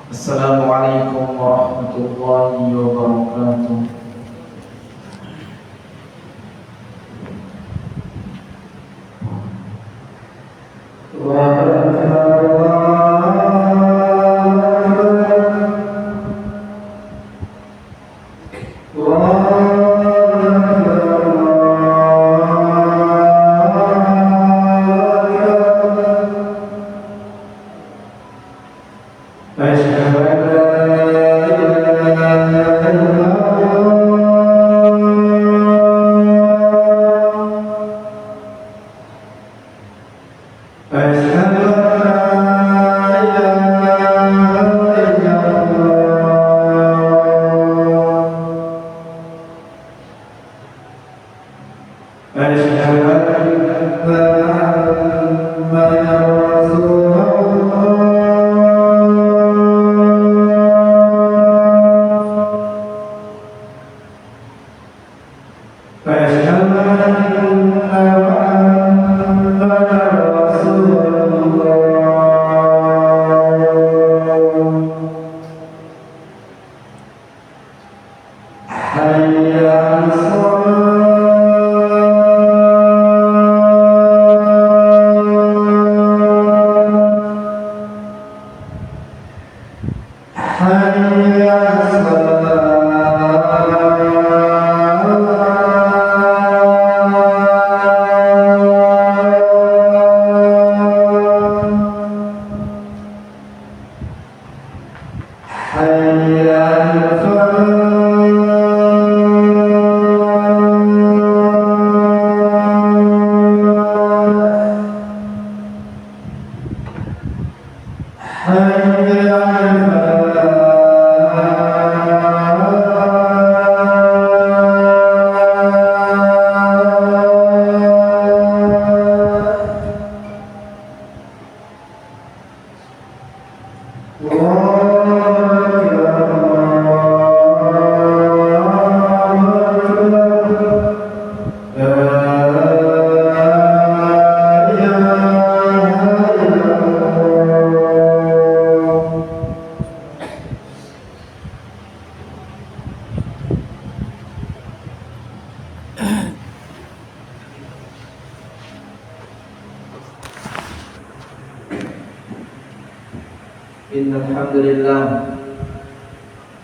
Assalamualaikum warahmatullahi wabarakatuh. Alhamdulillah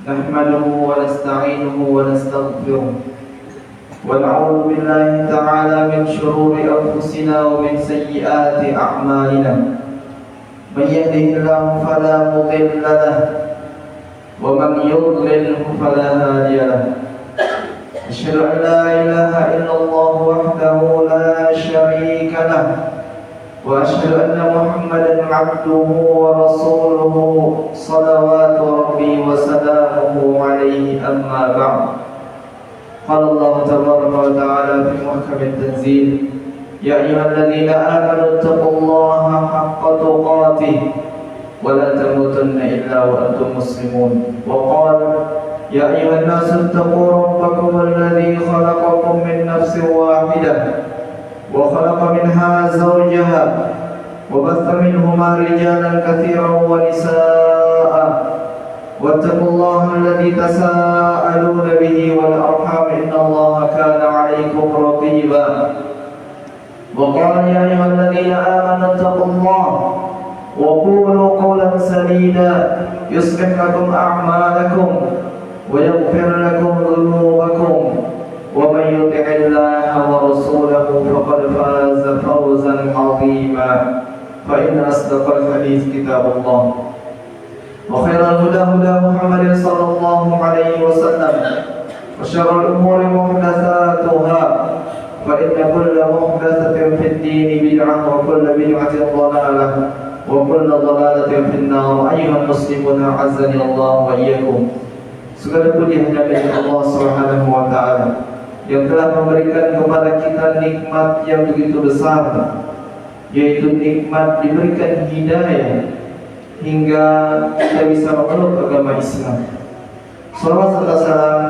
nahmaduhu wa nasta'inuhu wa nastaghfiruh wa na'udzu billahi ta'ala min shururi anfusina wa min sayyiati a'malina man yahdihillahu fala mudilla lahu wa man yudlilhu fala hadiya lahu asyhadu an la ilaha illallah wahdahu la syarika lahu وأشهد أن محمدا عبده ورسوله صلوات ربي وسلامه عليه أما بعد قال الله تبارك وتعالى في محكم التنزيل يا أيها الذين آمنوا اتقوا الله حق تقاته ولا تموتن إلا وأنتم مسلمون وقال يا أيها الناس اتقوا ربكم الذي خلقكم من نفس واحدة وخلق منها زوجها وبث منهما رجالا كثيرا ونساء واتقوا الله الذي تساءلون به والأرحام إن الله كان عليكم رقيبا وقال يا أيها الذين آمنوا اتقوا الله وقولوا قولا سديدا يصلح لكم أعمالكم ويغفر لكم ذنوبكم ومن يطع الله ورسوله فقد فاز فوزا عظيما فإن أصدق الحديث كتاب الله وخير الهدى هدى محمد صلى الله عليه وسلم وشر الأمور محدثاتها فإن كل محدثة في الدين بدعة وكل بدعة ضلالة وكل ضلالة في النار أيها المسلمون أعزني الله وإياكم. Segala puji hanya milik Allah Subhanahu wa taala yang telah memberikan kepada kita nikmat yang begitu besar, yaitu nikmat diberikan hidayah hingga kita bisa memeluk agama Islam. Salawat serta salam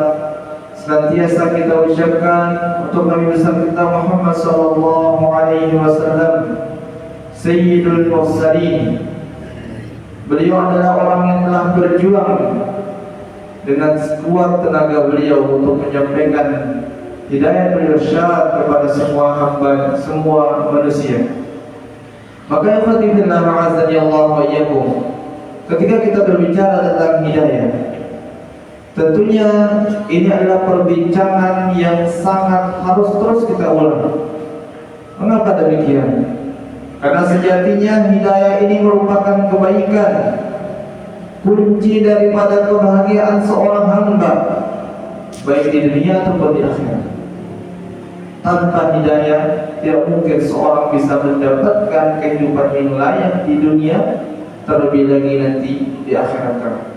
senantiasa kita ucapkan untuk Nabi besar kita Muhammad sallallahu alaihi wasallam, Sayyidul Mursalin, Beliau adalah orang yang telah berjuang dengan sekuat tenaga beliau untuk menyampaikan hidayah irsyad kepada semua hamba, semua manusia. Maka ikhwatifillah ma'azani Allah wa iyyakum, ketika kita berbicara tentang hidayah, tentunya ini adalah perbincangan yang sangat harus terus kita ulang. Mengapa demikian? Karena sejatinya hidayah ini merupakan kebaikan, kunci daripada kebahagiaan seorang hamba, baik di dunia ataupun di akhirat. Tanpa hidayah tidak mungkin seorang bisa mendapatkan kehidupan yang layak di dunia, terlebih lagi nanti di akhirat kelak.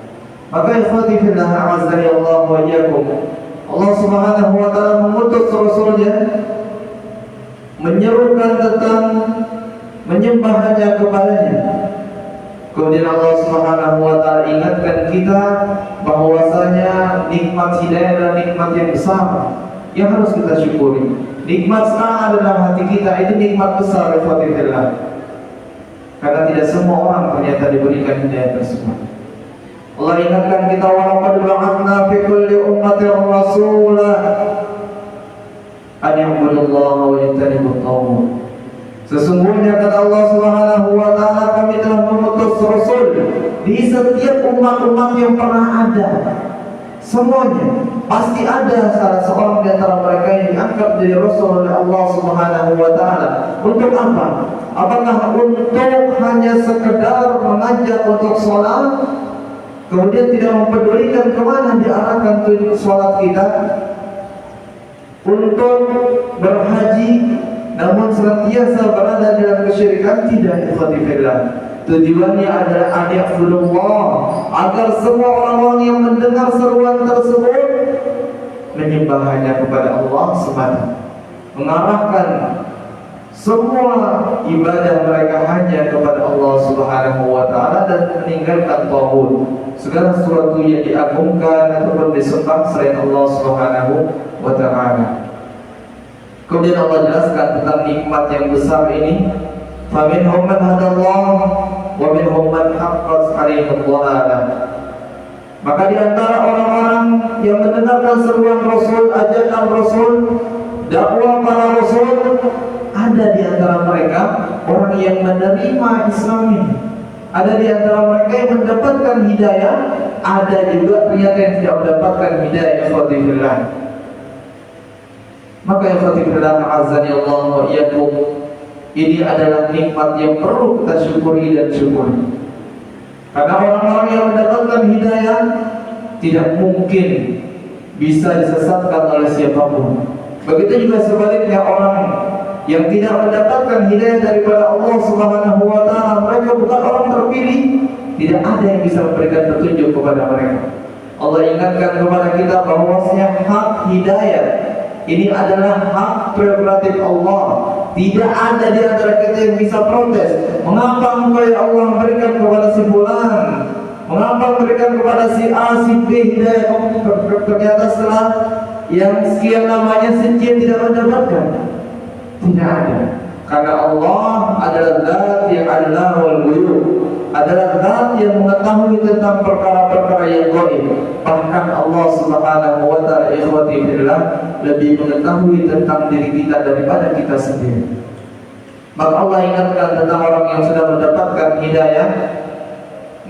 Maka ikhwati fillah a'azzani Allah wa iyyakum, Allah Subhanahu wa taala mengutus Rasulnya menyerukan tentang menyembah hanya kepadanya. Kemudian Allah Subhanahu wa taala ingatkan kita bahwasanya nikmat hidayah adalah nikmat yang besar yang harus kita syukuri. Nikmat sekarang ada dalam hati kita, itu nikmat besar ikhwatillah. Karena tidak semua orang ternyata diberikan hidayah tersebut. Allah ingatkan kita, wa laqad ba'atsna fi kulli ummatin rasulan an ya'budullaha wa yajtanibut taghut. Sesungguhnya kata Allah Subhanahu wa taala, kami telah mengutus rasul di setiap umat-umat yang pernah ada. Semuanya pasti ada salah seorang di antara mereka yang diangkat jadi rasul oleh Allah Subhanahu wa taala. Untuk apa? Apakah untuk hanya sekedar mengajak untuk sholat, kemudian tidak mempedulikan kemana diarahkan tujuan sholat kita? Untuk berhaji namun senantiasa berada dalam kesyirikan? Tidak, ikhwati fillah. Tujuannya adalah adiya'budullah, agar semua orang-orang yang mendengar seruan tersebut menyembah hanya kepada Allah semata, mengarahkan semua ibadah mereka hanya kepada Allah Subhanahu wa taala dan meninggalkan taghut, segala sesuatu yang diagungkan ataupun disembah selain Allah Subhanahu wa taala. Kemudian Allah jelaskan tentang nikmat yang besar ini, faminhum man hadallah wa minhum man haqqat 'alaihi dhalalah. Maka di antara orang-orang yang mendengarkan seruan Rasul, ajakan Rasul, dakwah para Rasul, ada di antara mereka orang yang menerima Islam ini. Ada di antara mereka yang mendapatkan hidayah, ada juga ternyata yang tidak mendapatkan hidayah. Ikhwati fillah. Maka ikhwati fillah azani Allah wa iyyakum, ini adalah nikmat yang perlu kita syukuri dan syukuri. Karena orang-orang yang mendapatkan hidayah tidak mungkin bisa disesatkan oleh siapapun. Begitu juga sebaliknya, orang yang tidak mendapatkan hidayah daripada Allah Subhanahu wa taala, mereka bukan orang terpilih, tidak ada yang bisa memberikan petunjuk kepada mereka. Allah ingatkan kepada kita bahwasanya hak hidayah ini adalah hak prerogatif Allah. Tidak ada di antara kita yang bisa protes. Mengapa engkau ya Allah memberikan kepada si fulan? Mengapa memberikan kepada si A, si B hidayah? Ternyata setelah yang sekian lamanya sekian tidak mendapatkan. Tidak ada. Karena Allah adalah zat yang adalah wal ghuyub, adalah zat yang mengetahui tentang perkara-perkara yang gaib. Bahkan Allah Subhanahu wa taala ikhwati fillah lebih mengetahui tentang diri kita daripada kita sendiri. Maka Allah ingatkan tentang orang yang sudah mendapatkan hidayah,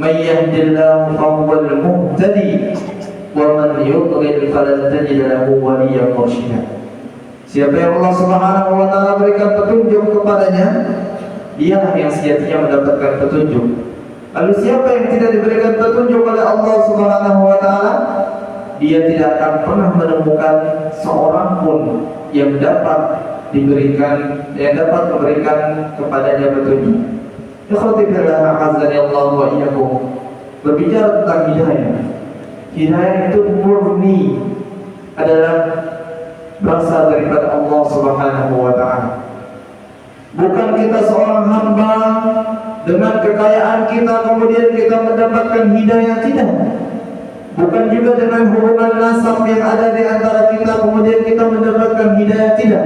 may yahdillahu fahuwal muhtadi wa man yudlil falan tajid lahu waliyyan mursyida. Siapa yang Allah Subhanahu wa taala berikan petunjuk kepadanya, dialah yang sejatinya mendapatkan petunjuk. Lalu siapa yang tidak diberikan petunjuk oleh Allah Subhanahu wa taala, dia tidak akan pernah menemukan seorang pun yang dapat memberikan kepadanya petunjuk. Ikhwati fillah azani Allah wa iyyakum. Berbicara tentang hidayah, hidayah itu murni adalah berasal daripada Allah Subhanahu wa taala. Bukan kita seorang hamba dengan kekayaan kita kemudian kita mendapatkan hidayah, tidak. Bukan juga dengan hubungan nasab yang ada di antara kita kemudian kita mendapatkan hidayah, tidak.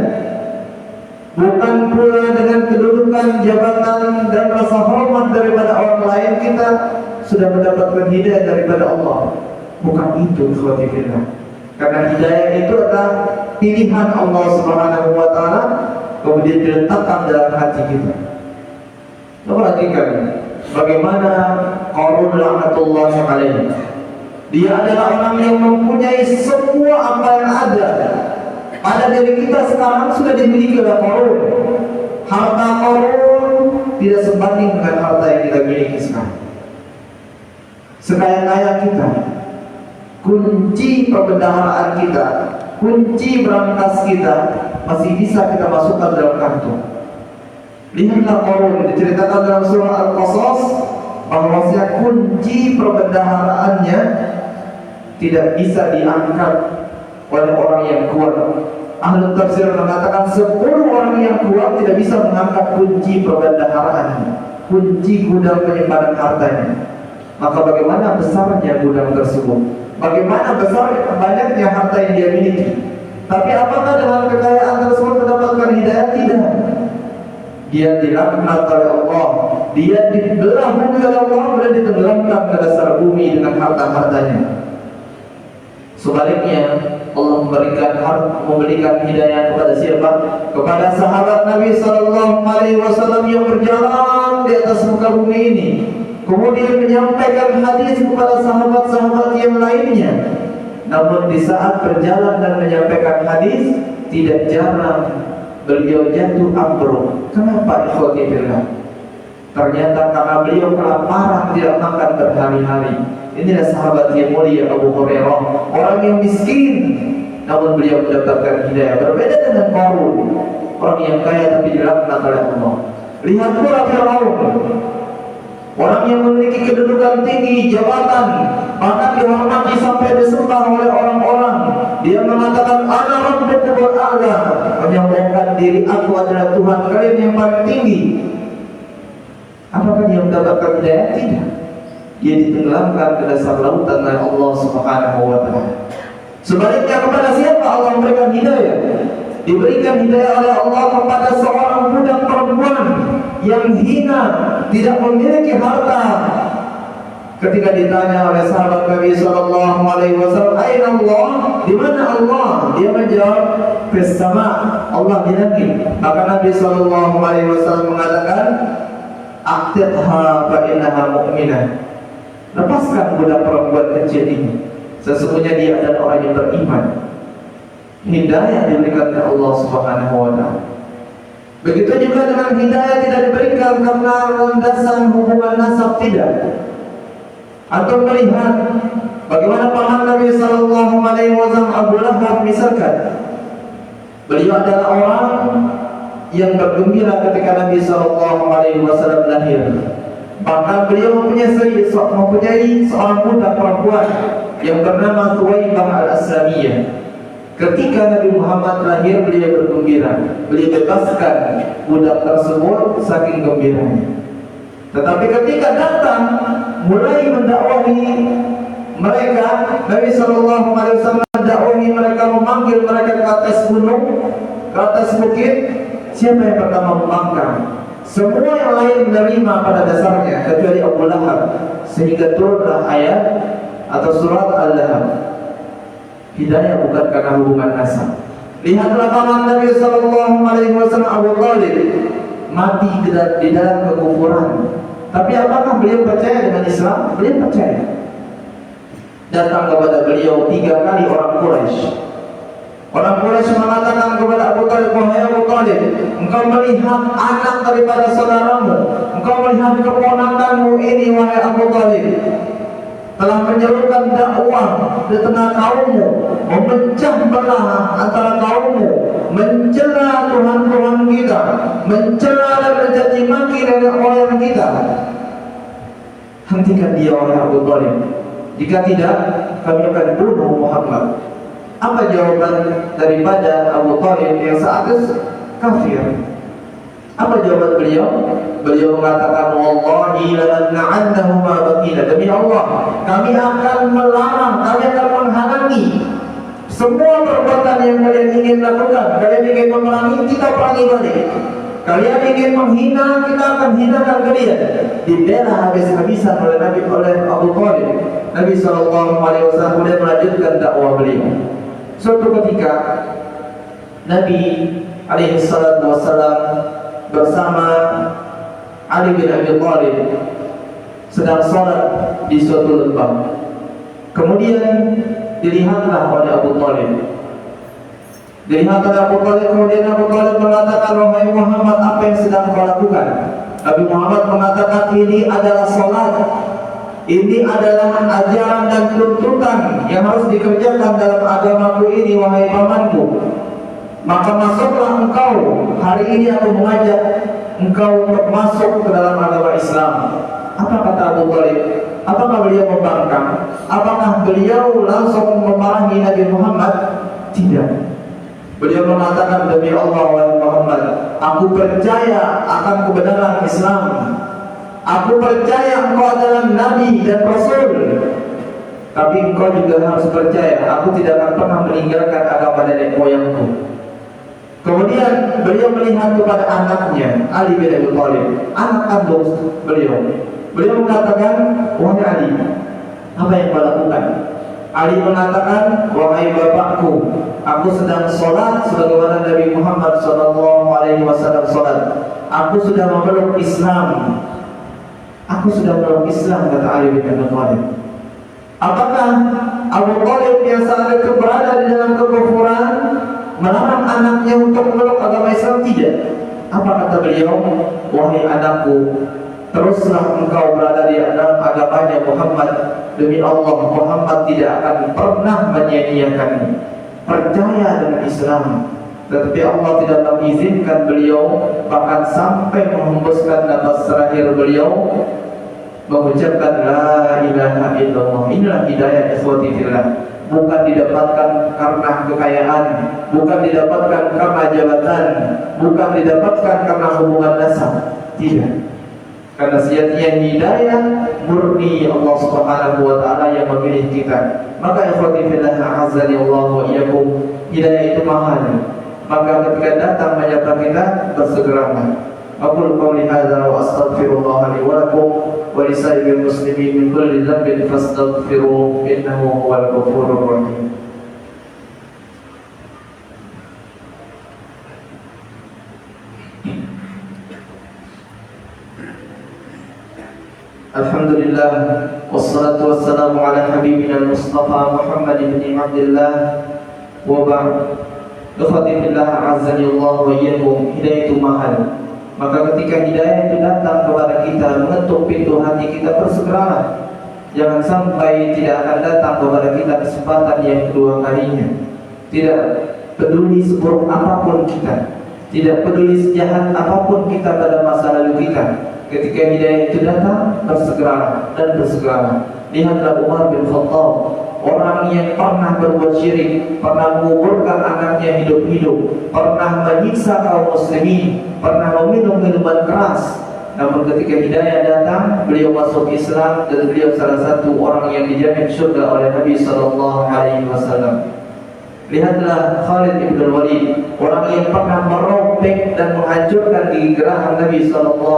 Bukan pula dengan kedudukan, jabatan dan rasa hormat daripada orang lain kita sudah mendapatkan hidayah daripada Allah. Bukan itu, ikhwati fillah. Karena hidayah itu adalah pilihan Allah Subhanahu wa taala, kemudian diletakkan dalam hati kita. Perhatikan bagaimana Qarun laknatullahi alaihi. Dia adalah orang yang mempunyai semua apa yang ada pada diri kita sekarang sudah dimiliki oleh Qarun. Harta Qarun tidak sebanding dengan harta yang kita miliki sekarang. Sekaya-kaya kita, kunci perbendaharaan kita, kunci berangkas kita masih bisa kita masukkan dalam kantung. Lihatlah Qarun diceritakan dalam surah Al-Qasas bahwasanya kunci perbendaharaannya tidak bisa diangkat oleh orang yang kuat. Ahli tafsir mengatakan 10 orang yang kuat tidak bisa mengangkat kunci perbendaharaannya, kunci gudang penyimpanan hartanya. Maka bagaimana besarnya gudang tersebut? Bagaimana besar banyaknya harta yang dia miliki? Tapi apakah dengan kekayaan tersebut mendapatkan hidayah? Tidak. Dia dilaknat oleh Allah, dia dibelah bumi oleh Allah, dan ditenggelamkan ke dasar bumi dengan harta-hartanya. Sebaliknya, Allah memberikan hidayah kepada siapa? Kepada sahabat Nabi Sallallahu Alaihi Wasallam yang berjalan di atas muka bumi ini, kemudian menyampaikan hadis kepada sahabat-sahabat yang lainnya. Namun di saat berjalan dan menyampaikan hadis, tidak jarang beliau jatuh ambruk. Kenapa, ikhwati fillah? Ternyata karena beliau kelaparan, tidak makan berhari-hari. Inilah sahabat yang mulia Abu Hurairah, orang yang miskin, namun beliau mendapatkan hidayah. Berbeda dengan Qarun, orang yang kaya tapi dilaknat oleh Allah. Lihat pula Fir'aun, orang yang memiliki kedudukan tinggi, jabatan, bahkan dihormati sampai disembah oleh orang-orang. Dia mengatakan, ana rabbukumul a'la, menyampaikan diri aku adalah Tuhan kalian yang paling tinggi. Apakah dia mendapatkan hidayah? Tidak. Dia ditenggelamkan ke dasar lautan oleh Allah Subhanahu wa taala. Sebaliknya kepada siapa Allah memberikan hidayah? Diberikan hidayah oleh Allah kepada seorang budak perempuan yang hina, tidak memiliki harta. Ketika ditanya oleh sahabat Nabi Sallallahu Alaihi Wasallam, "Aina Allah?" Di mana Allah? Dia menjawab, "Fis sama." Allah di langit. Maka Nabi Sallallahu Alaihi Wasallam mengatakan, "Aqtidha fa innaha mu'minah." Lepaskan budak perempuan kecil ini, sesungguhnya dia adalah orang yang beriman. Hidayah diberikan oleh Allah Subhanahu wa taala. Begitu juga dengan hidayah tidak diberikan karena landasan hubungan nasab, tidak. Atau melihat bagaimana paman Nabi Sallallahu Alaihi Wasallam Abu Lahab misalkan, beliau adalah orang yang bergembira ketika Nabi Sallallahu Alaihi Wasallam lahir. Bahkan beliau mempunyai seorang budak perempuan yang bernama Thuwaibah al-Aslamiyah. Ketika Nabi Muhammad lahir, beliau bergembira. Beliau bebaskan budak tersebut saking gembiranya. Tetapi ketika datang mulai mendakwahi mereka, Nabi Sallallahu Alaihi Wasallam mendakwahi mereka, memanggil mereka ke atas gunung, ke atas bukit. Siapa yang pertama membangkang? Semua yang lain menerima pada dasarnya kecuali Abu Lahab, sehingga turunlah ayat atau surat Al-Lahab. Hidayah bukan karena hubungan nasab. Lihatlah paman Nabi Sallallahu Alaihi Wasallam Abu Thalib mati di dalam kekufuran. Tapi apakah beliau percaya dengan Islam? Beliau percaya. Datang kepada beliau 3 kali orang Quraisy. Orang Quraisy mengatakan kepada Abu Thalib, "Wahai Abu Thalib, engkau melihat anak daripada saudaramu, engkau melihat keponakanmu ini, wahai Abu Thalib, telah menyerukan dakwah di tengah kaummu, memecah belah antara kaummu, mencela Tuhan-Tuhan kita, mencela dan mencaci maki nenek moyang kita. Hentikan dia, wahai Abu Thalib. Jika tidak, kami akan bunuh Muhammad." Apa jawaban daripada Abu Thalib yang saat itu kafir? Apa jawaban beliau? Beliau mengatakan, "Wallahi lana'annahu ma baqina." Demi Allah, kami akan melarang, kami akan menghalangi semua perbuatan yang kalian ingin lakukan. Kalian ingin memerangi, kita perangi balik. Kalian ingin menghina, kita akan hinakan kalian. Dibela habis-habisan oleh Abu Thalib. Nabi SAW kemudian melanjutkan dakwah beliau. Suatu ketika Nabi SAW bersama Ali bin Abi Thalib sedang sholat di suatu lembah. Kemudian dilihatlah oleh Abu Thalib. Kemudian Abu Thalib mengatakan, wahai Muhammad, apa yang sedang kau lakukan? Nabi Muhammad mengatakan, ini adalah sholat. Ini adalah ajaran dan tuntutan yang harus dikerjakan dalam agamaku ini, wahai pamanku. Maka masuklah engkau. Hari ini aku mengajak engkau untuk masuk ke dalam agama Islam. Apa kata Abu Thalib? Apakah beliau membangkang? Apakah beliau langsung memarahi Nabi Muhammad? Tidak. Beliau mengatakan, demi Allah wahai Muhammad, aku percaya akan kebenaran Islam. Aku percaya engkau adalah Nabi dan Rasul. Tapi engkau juga harus percaya, aku tidak akan pernah meninggalkan agama nenek moyangku. Kemudian beliau melihat kepada anaknya Ali bin Abi Thalib, anak kandung beliau. Beliau mengatakan, wahai Ali, apa yang kau lakukan? Ali mengatakan, wahai bapakku, aku sedang sholat sebagaimana Nabi Muhammad SAW sholat. Aku sudah memeluk Islam. Aku sudah memeluk Islam, kata Ali bin Abi Thalib. Apakah Abu Thalib yang saat itu berada di dalam kekufuran melarang anaknya untuk memeluk agama Islam? Tidak. Apa kata beliau? Wahai anakku, teruslah engkau berada di dalam agamanya Muhammad. Demi Allah, Muhammad tidak akan pernah menyia-nyiakanmu. Percaya dengan Islam. Tetapi Allah tidak mengizinkan beliau, bahkan sampai menghembuskan nafas terakhir beliau, mengucapkan la ilaha illallah. Inilah hidayah ikhwati fillah. Bukan didapatkan karena kekayaan, bukan didapatkan karena jabatan, bukan didapatkan karena hubungan nasab. Tidak. Karena sejatinya hidayah murni Allah Subhanahu wa taala yang memilih kita. Maka ikhwati fillah azza Allah wa iyyakum, hidayah itu mahal. Maka ketika datang menyapa kita, bersegeralah. Aqulu qawli hadza wa astaghfirullah li wa lakum wa li sa'iril muslimin min kulli dhanbin fastaghfiruhu innahu huwal ghafurur rahim. Alhamdulillah, wassalatu wassalamu ala habibina al-Mustafa Muhammad ibn Abdullah wa ba'd. Ikhwati fillah azani Allah wa iyyakum, hidayah itu mahal. Maka ketika hidayah itu datang kepada kita, mengetuk pintu hati kita, bersegeralah. Jangan sampai tidak akan datang kepada kita kesempatan yang kedua kalinya. Tidak peduli seburuk apapun kita, tidak peduli sejahat apapun kita pada masa lalu kita, ketika hidayah itu datang, bersegeralah dan bersegeralah. Lihatlah Umar bin Khattab, orang yang pernah berbuat syirik, pernah menguburkan anaknya hidup-hidup, pernah menyiksa kaum muslimin, pernah meminum minuman keras. Namun ketika hidayah datang, beliau masuk Islam dan beliau salah satu orang yang dijamin surga oleh Nabi SAW. Lihatlah Khalid ibn Walid, orang yang pernah merobek dan menghancurkan gigi geraham Nabi SAW,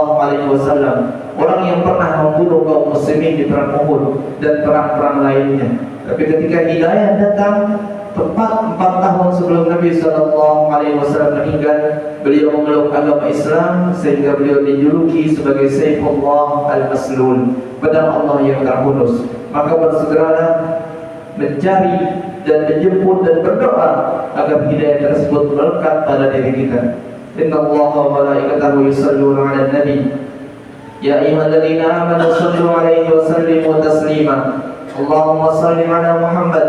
orang yang pernah membunuh kaum muslimin di perang Uhud dan perang-perang lainnya. Tapi ketika hidayah datang, tepat 4 tahun sebelum Nabi SAW meninggal, beliau memeluk agama Islam sehingga beliau dijuluki sebagai Saifullah al-Maslul, pedang Allah yang terhunus. Maka bersegeralah mencari dan menjemput dan berdoa agar hidayah tersebut melekat pada diri kita. Inna Allaha wa malaikatahu yusalluna 'alan nabi ya ayyuhalladzina amanu sallu 'alaihi wa sallimu taslima. Allahumma salli 'ala Muhammad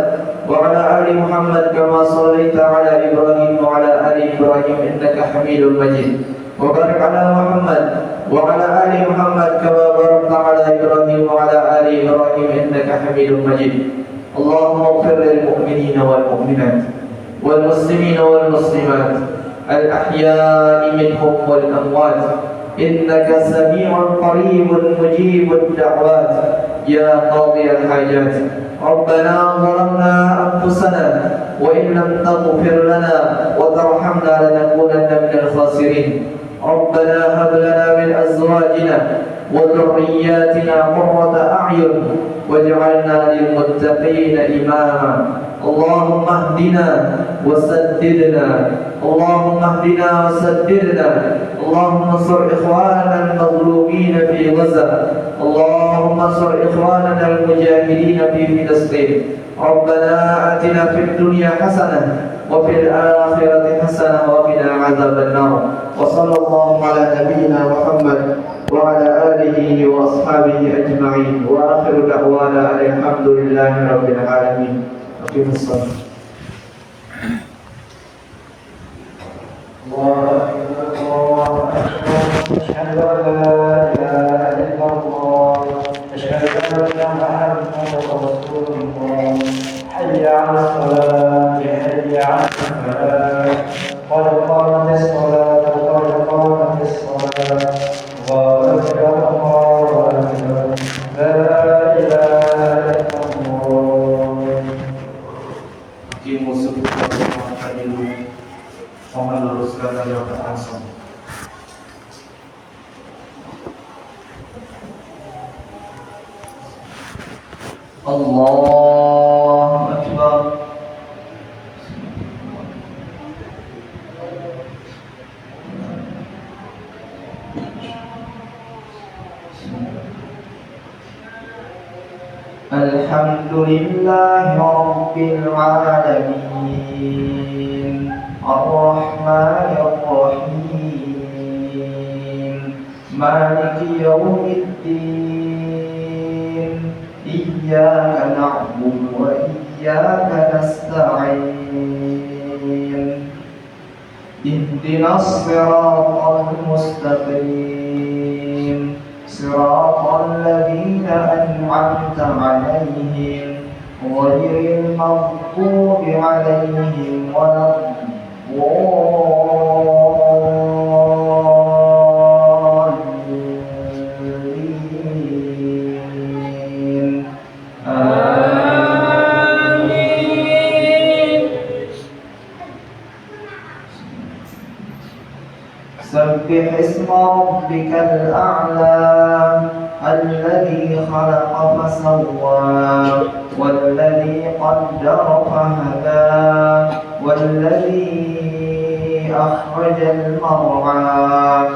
wa 'ala ali Muhammad kama shallaita 'ala Ibrahim wa 'ala ali Ibrahim innaka Hamidum Majid. Wa barik 'ala Muhammad wa 'ala ali Muhammad kama barakta 'ala Ibrahim wa 'ala ali Ibrahim innaka Hamidum Majid. اللهم اغفر للمؤمنين والمؤمنات والمسلمين والمسلمات الأحياء منهم والأموات إنك سميع قريب مجيب الدعوات يا قاضي الحاجات. ربنا ظلمنا أنفسنا وإن لم تغفر لنا وترحمنا لنكونن من الخاسرين. ربنا هب لنا من أزواجنا وذرياتنا قرة أعين واجعلنا للمتقين إماما. اللهم اهدنا وسددنا، اللهم اهدنا وسددنا، اللهم انصر إخواننا المظلومين في غزة، اللهم انصر إخواننا المجاهدين في فلسطين. ربنا آتنا في الدنيا حسنة وفي الآخرة حسنة وقنا عذاب النار. وصلى الله على نبينا محمد وعلى آله وأصحابه أجمعين، وآخر دعوانا أن الحمد لله رب العالمين. أقيموا الصلاة. الله أكبر الله أكبر، أشهد أن لا إله إلا الله، أشهد أن محمدا رسول الله. حي على الصلاة، حي على الفلاح، قد قامت الصلاة، قد قامت الصلاة. الله أكبر الله أكبر، لا إله إلا الله. أقيموا صفوفكم واعتدلوا ومن لرسلنا يتعصم. الله أكبر. الحمد لله رب العالمين، الرحمن الرحيم، مالك يوم الدين، إياك نعبد وإياك نستعين، اهدنا الصراط المستقيم، صراط الذين أنعمت عليهم غير المغضوب عليهم ولا الضالين. آمين. سبح اسم ربك الأعلى الذي خلق فسوى والذي قدر فهدى والذي أخرج المرعى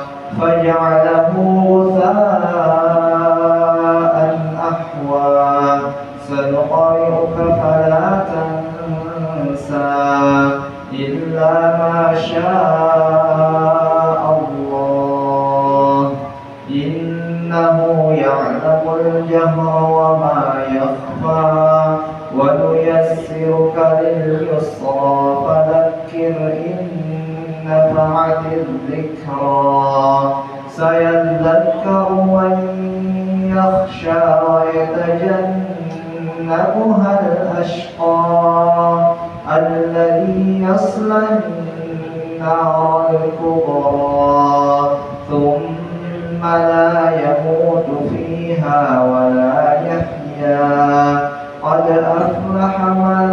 فجعله غثاء أحوى. سنقرئك فلا تنسى إلا ما شاء الله، إنه يعلم الجهر وما يخفى. ونيسرك لليسرى فذكر إن نفعت الذكرى. سيذكر من يخشى ويتجنبها الأشقى الذي يصلى النار الكبرى ثم لا يموت فيها ولا يحيا. قد أفلح من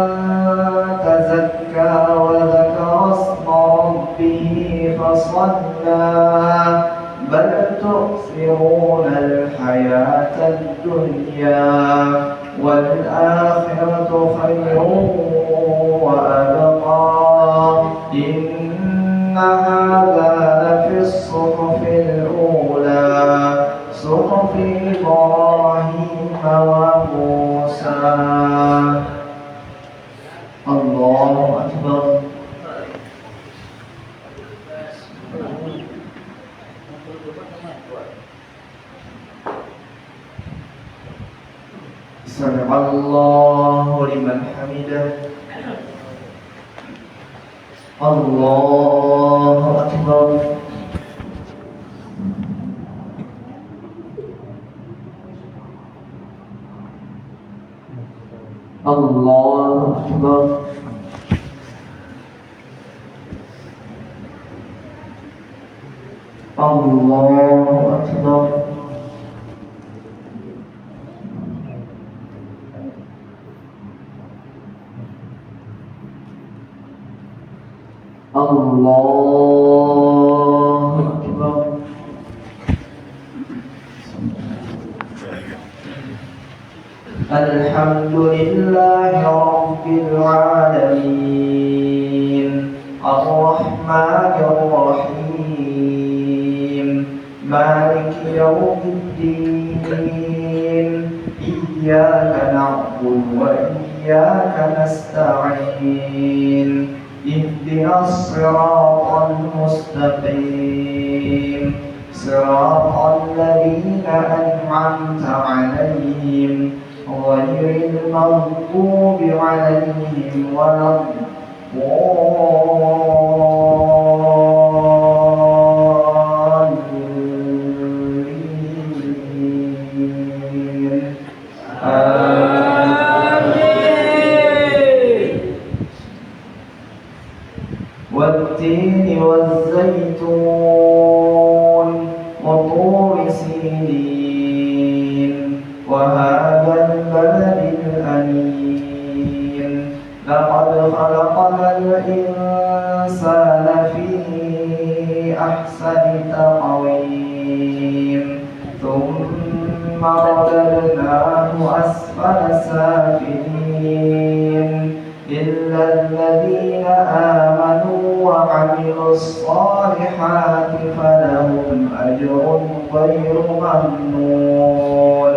تزكى وذكر اسم ربه فصلى. بل تؤثرون الحياة الدنيا والآخرة خير وأبقى. إن هذا لفي الصحف الأولى، صحف إبراهيم وموسى. الله أكبر. سمع الله لمن حمده. الله أكبر. الله أكبر. الله أكبر. الله أكبر. الحمد لله رب العالمين الرحمن الرحيم مالك يوم الدين إياك نعبد وإياك نستعين اهدنا الصراط المستقيم صراط الذين أنعمت عليهم غير المغضوب عليهم ولا الضالين آمين. والتين والزيتون وطور سينين وهذا البلد الأمين لقد خلقنا الإنسان في أحسن تقويم ثم رددناه أسفل سافلين إلا الذين آمنوا وعملوا الصالحات فلهم أجر غير ممنون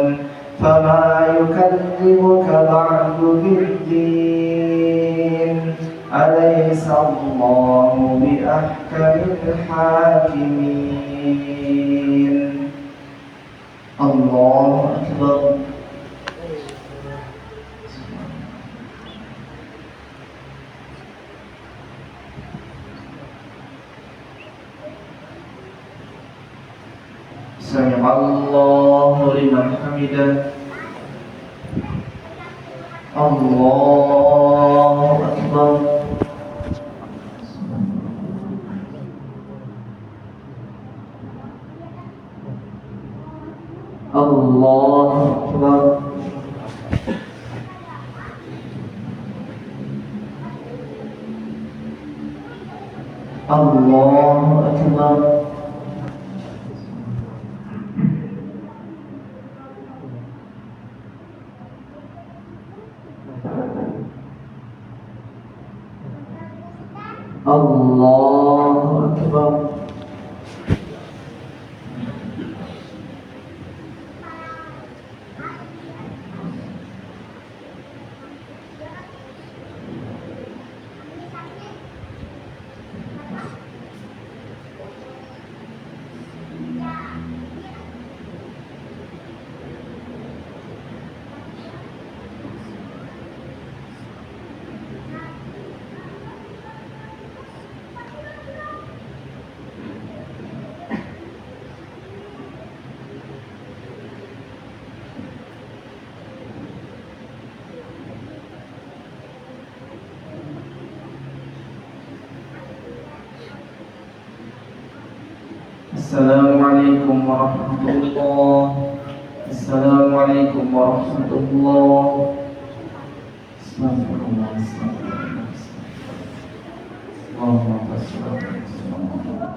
فما يكذبك بعد بالدين أليس الله بأحكم الحاكمين الله أكبر. سمع الله لمن حمده الله أكبر. الله أكبر. الله أكبر. الله أكبر. السلام عليكم ورحمة الله. السلام عليكم ورحمة الله. استغفر الله استغفر الله. اللهم صل على محمد.